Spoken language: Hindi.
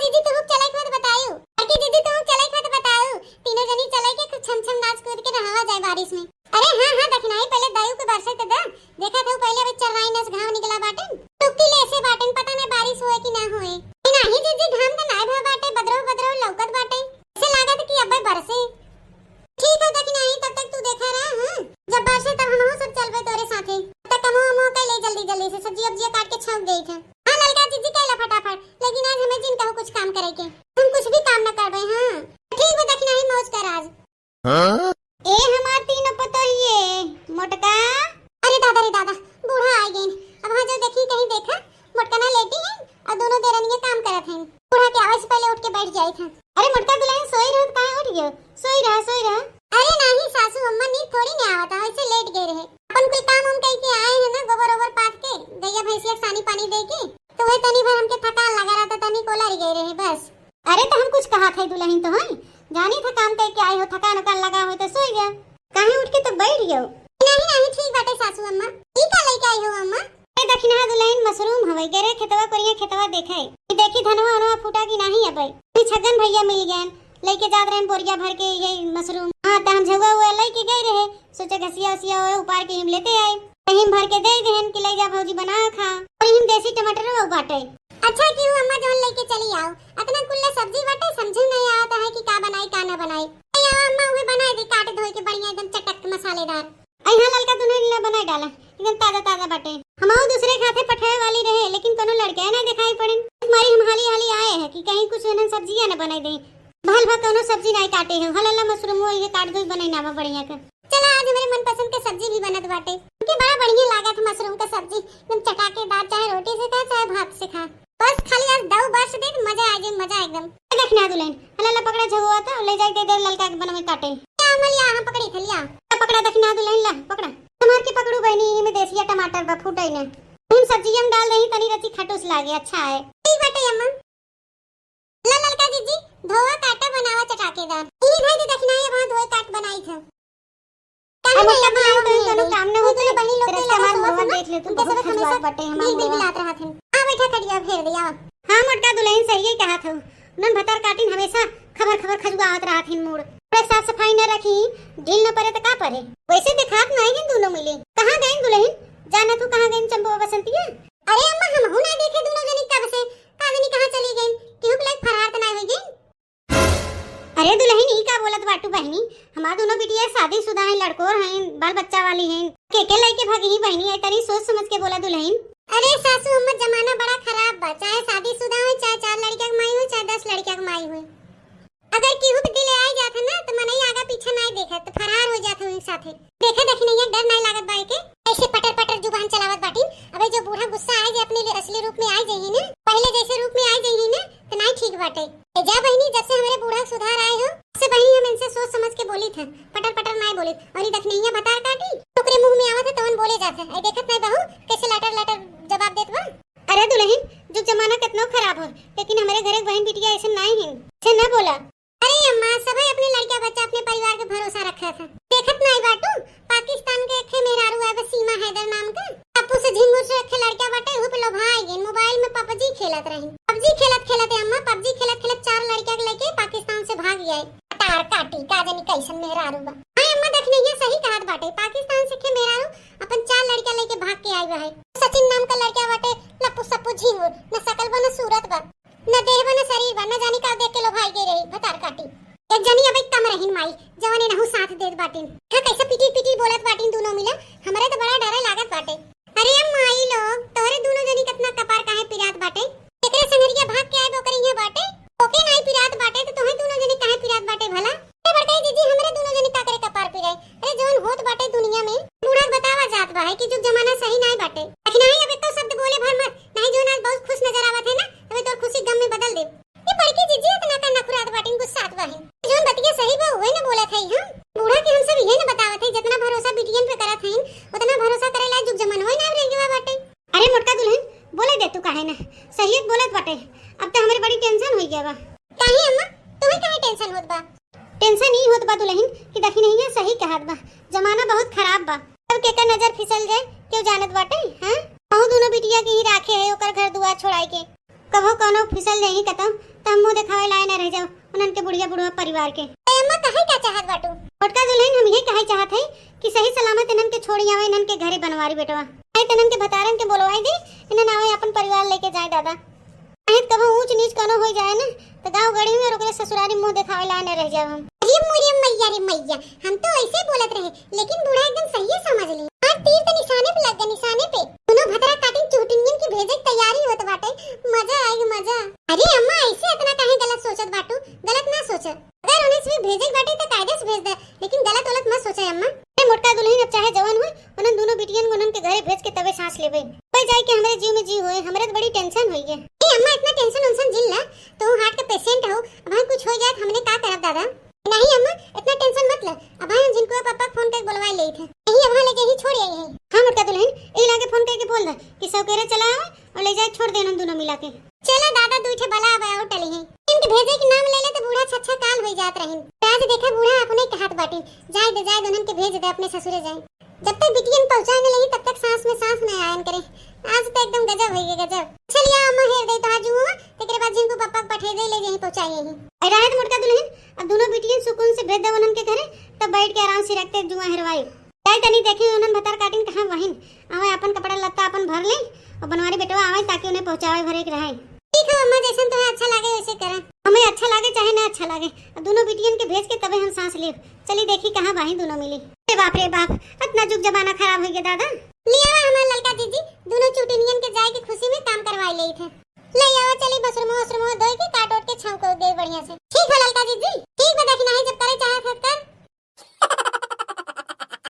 जीजी तुम चले मत बतायो। अरे जीजी तुम चले मत बताओ। तीनों जनी चले के कुछ छम छम नाच कूद के नहावा जाए बारिश में। अरे हां हां देखना ही पहले दायु के बरसे त दा। देखा था पहले अबे चरवाई नस घाव निकला बाटन। टुक्की ले से बाटन पता नहीं बारिश होए कि ना होए। नहीं जीजी घाम त ना भा बाटे बदरो बदरो लौकत बाटे। ऐसे लागत कि अबे बरसे। ठीक है देखना ही तब तक तू देखा रहा हां। जब बरसे तब हम सब चलबे तोरे साथे। तब कमो मो के ले जल्दी जल्दी से सब्जी अब्जी काट के छौंक देई था। हां ललका जीजी कहला फटाफट। लेकिन आज हमें जिन कहू कुछ काम करे के। हम कुछ भी काम न करबे हां। ठीक है देखना ही मौज कर आज। हां ए हमार तीनों पतोहिए मोटका। अरे दादा बूढ़ा आ गए। अब हां जो देखी कहीं देखा मोटका ना लेटी है और दोनों देरनिया काम करत हैं। बूढ़ा के आवाज पहले उठ के बैठ जाई था। अरे मोटका दुल्हन सोई रहत काहे उठ गयो? सोई रहा। अरे नहीं सासू अम्मा नींद थोड़ी नहीं आवत है ऐसे लेट गए रहे। अपन कोई काम हम कह के आए हैं ना गोबर ओबर पात के गैया भैंसिया सानी पानी दे के तो वही तनी भर हमके थकान लगा रहा था तनी कोला गए रहे बस। अरे तो हम कुछ कहा थे दुल्हन तो है जानी था काम कह के आए हो थकान उकान लगा हो तो सोई गया काहे उठ के तो बैठ गयो। नहीं ठीक बाटे सासू अम्मा। ई का लेके आई हो अम्मा? ए दक्षिणा दुल्हन मशरूम हवई गरे खेतवा करिया खेतवा देखाई ई देखी धनवा अनवा फूटा की नहीं अबई। ई छगन भैया मिल गए लेके जात रहे बोरिया भर के ये मशरूम। हां त हम झुआ हुआ लेके गए रहे सोचे घसिया उसिया और उपार के हम लेते आए हिम भर के दे देहन कि ले जा भौजी बना खा और हिम देसी टमाटर वो बाटे। अच्छा क्यों अम्मा जोन लेके चली आओ इतना कुल्ला सब्जी बाटे समझ नहीं आता है कि का बनाई का ना बनाई। अम्मा उहे बनाए दे काटे धोए के बढ़िया एकदम चटक मसालेदार। यहाँ ललका दुल्हन बना डाला एकदम ताजा बाटे। हम दूसरे खाते पठाए वाली रहे लेकिन कोनो लड़के ना दिखाई पड़े। हमारी हम हाली आए हैं कि कहीं कुछ न सब्जियां न बनाई दे भल भा कोनो सब्जी नहीं काटे हैं हलला मशरूम वो ये काट दो बनाई ना बढ़िया का। चला आज मेरे मनपसंद के सब्जी भी बनत बाटे क्योंकि बड़ा बढ़िया लागत मशरूम का सब्जी एकदम चटाकेदार चाहे रोटी से खा चाहे भात से खा बस खाली आज दो बार से देख मजा आ जाए मजा एकदम। देखना दुल्हन हलला पकड़ा झुआ था ले जाके दे ललका के बनवे काटे अमलिया हां पकड़ी थलिया पकड़ा देखना दुल्हन ला पकड़ा तुम्हार के पकड़ू बहनी में देसिया टमाटर बा फूटई ने हम सब्जी हम डाल दही तनी रची खटूस लागे अच्छा है। ठीक बाटे अम्मा। ला ललका जीजी धोवा काटा बनावा चटाकेदार ई भाई दे देखना है वहां धोए काट बनाई था हम बनाओ तो कोनो काम न होते बनी लोग के हमार मुंह देख ले तू बहुत खजवात बाटे हमार मुंह लात रहा थे। आ बैठा कटिया फेर दिया। हां मोटका दुल्हन सही कहा था नन भतर काटिन हमेशा खबर खजुआवत रहा थे मूड साफ सफाई न रखी ढील न परे तो का परे वैसे दिखात नहीं है दोनों मिले। कहां गए दुल्हन जाना तू कहां गई चंपा बसंतिया? अरे अम्मा हम हो नहीं देखे दोनों जनी कब से काजनी कहां चली गई केहू लाइक फरार त नहीं हो गई। अरे दुल्हन ई का बोलत बाटू बहनी हमार दोनों बिटिया शादीशुदा हैं लड़कोर हैं बाल बच्चा वाली हैं के लेके भागी बहनी है तनी सोच समझ के बोला दुल्हन। अरे सासू अम्मा जमाना बड़ा खराब बा चाहे शादीशुदा हो चाहे 4 लड़कियां की माई हो चाहे 10 लड़कियां की माई हो अगर केहू के दिले आई जात है ना तो मनई आगा पीछे नहीं देखत तो फरार हो जात उनके साथे। देखा देखनी है डर नहीं लागत बाई के ऐसे पटर जुबान चलावत बाटी। अबे जो बूढ़ा गुस्सा आए जे अपने असली रूप में आई जाई ना पहले जैसे रूप में आई जाई ना तो नहीं ठीक बाटे। जा बहनी जब से हमारे बूढ़ा सुधार आए हो से बहनी हम इनसे सोच समझ के बोली था पटर नहीं बोली और ये देखनी है बता काटी टुकड़े मुंह में आवत है तवन बोले जात है। ए देखत नहीं बहू कैसे लटर जवाब देत बा। अरे दुल्हन जो जमाना कितना खराब हो लेकिन हमारे घरे बहन बिटिया ऐसे नहीं है से ना बोला। अरे अम्मा सब अपने लड़का बच्चा अपने परिवार के भरोसा रखा था देखत नहीं बाटू पाकिस्तान के एक मेहरारू है सीमा हैदर नाम का अपू से झिंगुर से एक लड़का बाटे हुप लो भाई गए मोबाइल में पबजी खेलत रही पबजी खेलत अम्मा पबजी खेलत 4 लड़कियां लेके पाकिस्तान से भाग गए तार काटी का जानी कैसन मेहरारू बा। हां अम्मा देखने ये सही कहत बाटे पाकिस्तान से के मेहरारू अपन 4 लड़कियां लेके भाग के आई है। सचिन नाम का लड़का बाटे लप्पू सप्पू झिंगुर न शकल बा न सूरत बा न देह बा न शरीर बा न जानी का देख के लो भाई गए रही भतार काटी। एक जनी अबे कम रहिन माई जवानी नहु साथ देत बाटिन का कैसे पिटी बोलत बाटिन दोनों मिला हमरे तो बड़ा डर लागत बाटे। अरे माई लोग तोरे दोनों जनी कितना कपार काहे पिरात बाटे एकरे संगरिया भाग के आए बोकरी है बाटे ओके नहीं पिरात बाटे तो तोहे दोनों जनी काहे पिरात बाटे भला। ए बड़काई जीजी हमरे दोनों जनी का करे कपार पिराए। अरे जोन होत बाटे दुनिया में बूढ़ा बतावा जात बा है कि जो जमाना सही नहीं बाटे लेकिन नहीं अब तो शब्द बोले भर मत नहीं जोन आज बहुत खुश नजर आवत है ना अबे तो खुशी गम में बदल दे। ये बड़की जीजी इतना का नखुरात बाटिन गुस्सा आत है जोन बतिया सही बा होए ना बोलत है हम बूढ़ा के हम सब ये ना बतावत है जितना भरोसा बिटियन पे करत है उतना भरोसा करेला जुग जमाना होए ना रेंगवा बाटे। अरे मोटका दुल्हन बोले दे तू काहे ना सही बोलत बाटे अब तो हमारी बड़ी टेंशन होई गया बा। काहे अम्मा तुम्हें काहे टेंशन होत बा? टेंशन ही होत बा दुल्हन कि देखी नहीं है सही कहत बा जमाना बहुत खराब बा अब के का नजर फिसल जाए क्यों जानत बाटे। हां बहु दोनों बिटिया के ही राखे है ओकर घर दुआर छोड़ाई के कहो कोनो फिसल नहीं कतम त हम मुंह दिखावे लाए ना रह जाओ उनन के बुढ़िया बुढ़वा परिवार के। अम्मा कहे क्या चाहत बाटू? छोटका दुल्हन हम यही कहे चाहत है कि सही सलामत इनन के छोड़ी आवे इनन के घरे बनवारी बेटवा। आई तनन के भतारन के बोलवाई दे इनन आवे अपन परिवार लेके जाए दादा। आई कहो ऊंच नीच कोनो हो जाए ना तो गांव गड़ी में रोकरे ससुरारी मुंह दिखावे लाए ना रह जाओ हम। अरे मोरी मैया रे मैया, हम तो ऐसे बोलत रहे लेकिन बूढ़ा एकदम सही समझ ली। और तीर तो निशाने पे लग गया, निशाने पे दोनों भतरा काटिन चूटिनियन की भेजे तैयारी होत बाटे। मजा आएगी मजा। अरे अम्मा ऐसे इतना काहे गलत सोचत बाटू? गलत ना सोच, अगर उन्हें से भेजे बाटे तो कायदे से भेज दे, लेकिन गलत गलत मत सोचे अम्मा। ए मोटका दुल्हन अब चाहे जवान होए उन्हन दोनों बिटियन उन्हन के घरे भेज के तबे सांस लेबे। कोई जाए के हमरे जीव में जीव होए, हमरे तो बड़ी टेंशन होई है। ए अम्मा इतना टेंशन उनसन जिल ना, तो हार्ट का पेशेंट हो, अब कुछ हो जाए हमने का करब दादा? नहीं अम्मा इतना टेंशन मत ले, अब हम जिनको पापा फोन करके बुलवा ले थे यही अब लेके ही छोड़ आई है। हां मोटका दुल्हन ए लाके फोन करके बोल दे कि सौकेरे चला आवे और ले जाए छोड़ देना दोनों मिला के। चलो दादा दूठे बला अब आउट टली है इनके भेजे के नाम ले ले तो बूढ़ा छच्छा काल हो जात रहिन। आज देखा बूढ़ा अपने के हाथ बाटी जाए दोनों के भेज दे अपने ससुरे जाए। जब तक बिटियन पहुंचाने लगी तब तक सांस में सांस न आयन करे। आज तो एकदम गजब होई गजब। चलिए अम्मा हेर दे तो आजू तेरे बाद जिनको पापा पठे दे ले यही पहुंचाई यही। राहत मोटका दुल्हन अब दोनों बिटियन सुकून से भेज दे उनन के घरे तब बैठ के आराम से रखते जुआ हेरवाई। जाए तनी देखी उनन भतर काटिन कहां वहिन आवे अपन कपड़ा लत्ता अपन भर ले और बनवारी बेटवा आवे ताकि उन्हें पहुंचावे भरे के रहे। ठीक है अम्मा जैसन तुम्हें अच्छा लगे वैसे करें। हमें अच्छा लगे चाहे ना अच्छा लगे, अब दोनों बिटियन के भेज के तबे हम सांस ले। चली देखी कहां बाही दोनों मिली। अरे बाप रे बाप इतना जुग जमाना खराब हो गया दादा। ले आवा हमार लड़का जीजी दोनों चुटिनियन के जाए की खुशी में काम करवाई ले थे। ले आवा चली बसरमो धोई के काट ओट के छाव को दे बढ़िया से। ठीक है लड़का जीजी।